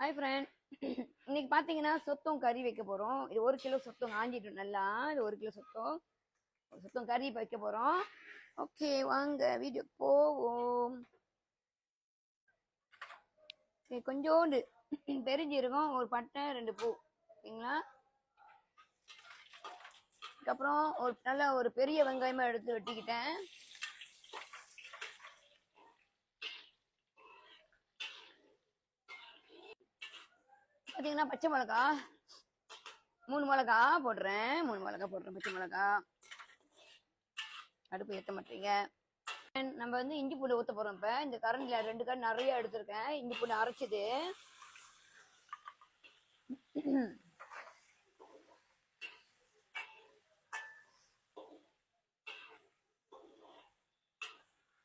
Hi friend. இன்னைக்கு பார்த்தீங்கன்னா சொத்தம் கறி வைக்க போகிறோம். இது 1 கிலோ சொத்தம் ஆஞ்சிட்டு நல்லா. இது 1 கிலோ சொத்தம் கறி வைக்க போகிறோம். ஓகே, வாங்க வீடியோ போவோம். சரி, கொஞ்சோண்டு பெருஞ்சீரகம், ஒரு பட்டை, 2 பூ, ஓகேங்களா. அதுக்கப்புறம் ஒரு பெரிய வெங்காயமாக எடுத்து வெட்டிக்கிட்டேன். பார்த்தீங்கன்னா பச்சை மிளகா 3 மிளகா போடுறேன். பச்சை மிளகா. அடுப்பு ஏற்ற மாட்டீங்க. நம்ம இஞ்சி பூண்டு ஊற்ற போறோம். இப்ப இந்த கரண்டில 2 கரண்ட் நிறைய எடுத்திருக்கேன். இஞ்சி பூண்டு அரைச்சது.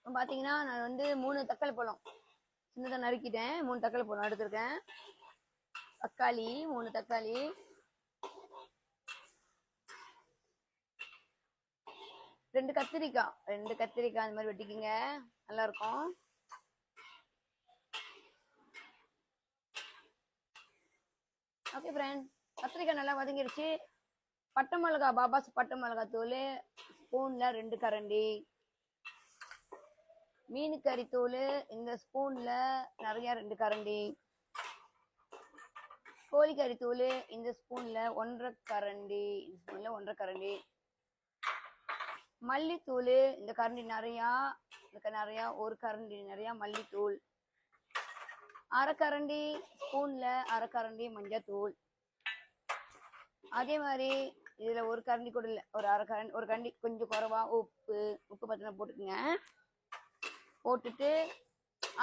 பாத்தீங்கன்னா நான் 3 தக்காளி பழம் சின்னதா நறுக்கிட்டேன். 3 தக்காளி பழம் எடுத்திருக்கேன். தக்காளி 3 தக்காளி, 2 கத்திரிக்காய் அந்த மாதிரி வெட்டிக்கிங்க, நல்லா இருக்கும். ஓகே ஃப்ரெண்ட், கத்திரிக்காய் நல்லா வதங்கிடுச்சு. பட்டை மிளகா, பாபாஸ் பட்டை மிளகா தூள் ஸ்பூன்ல 2 கரண்டி. மீன் கறி தூள் இந்த ஸ்பூன்ல நிறைய 2 கரண்டி. கோழிக்கறி தூள் இந்த ஸ்பூன்ல 1.5 கரண்டி. மல்லித்தூள் இந்த கரண்டி நிறையா, 1 கரண்டி நிறையா மல்லித்தூள். 1/2 கரண்டி ஸ்பூன்ல 1/2 கரண்டி மஞ்சத்தூள். அதே மாதிரி இதுல 1 கரண்டி கூட இல்லை, ஒரு 1 கரண்டி கொஞ்சம் குறைவா உப்பு பத்தின போட்டுக்குங்க. போட்டுட்டு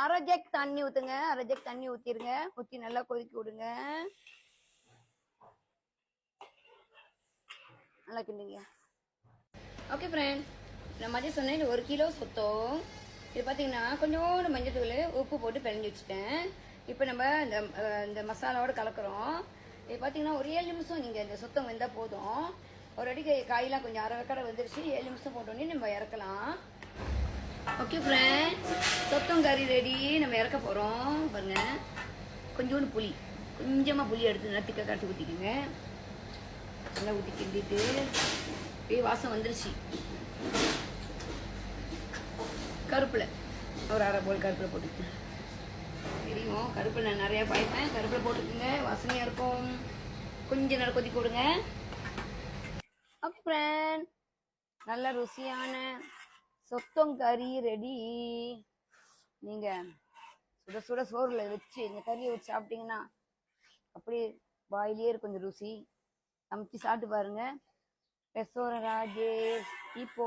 1/2 ஜக் தண்ணி ஊத்துங்க. 1/2 ஜக் தண்ணி ஊத்திருங்க. ஊத்தி நல்லா கொதிக்க விடுங்க. நல்லா கிண்டுங்க. ஓகே ஃப்ரெண்ட், நான் மதியம் சொன்னேன் இது 1 கிலோ சொத்தம். இது பார்த்தீங்கன்னா கொஞ்சோண்டு மஞ்சத்தூள் உப்பு போட்டு பிணைஞ்சு வச்சுட்டேன். இப்போ நம்ம இந்த மசாலாவோட கலக்கிறோம். இது பார்த்தீங்கன்னா ஒரு 7 நிமிஷம் நீங்கள் இந்த சொத்தம் வெந்தால் போதும். ஒரு அடிக்கு காயெல்லாம் கொஞ்சம் அரை கடை வந்துருச்சு. 7 நிமிஷம் போட்டோன்னே நம்ம இறக்கலாம். ஓகே ஃப்ரெண்ட், சொத்தம் கறி ரெடி. நம்ம இறக்க போகிறோம். பாருங்க, கொஞ்சோண்டு புளி, கொஞ்சமாக புளி எடுத்து நல்லா திக்க கரைச்சி ஊற்றிக்குங்க. நல்லா ஊற்றி கிண்டிட்டு வாசம் வந்துருச்சு. கருப்பில் ஒரு 1/2 போல் கருப்பில் போட்டுக்கங்க. தெரியும், கருப்பில் நான் நிறையா பாய்ப்பேன். கருப்பில் போட்டுக்குங்க, வாசனையாக இருக்கும். கொஞ்சம் நேரம் கொதிக்க விடுங்க. அப்புறம் நல்ல ருசியான சொத்தம் கறி ரெடி. நீங்கள் சுட சுட சோறுல வச்சு இந்த கறியை வச்சு சாப்பிட்டீங்கன்னா அப்படியே வாயிலே இருக்கும் இந்த ருசி. சமைச்சு சாப்பிட்டு பாருங்க. Restaurant Rajesh, Ipo.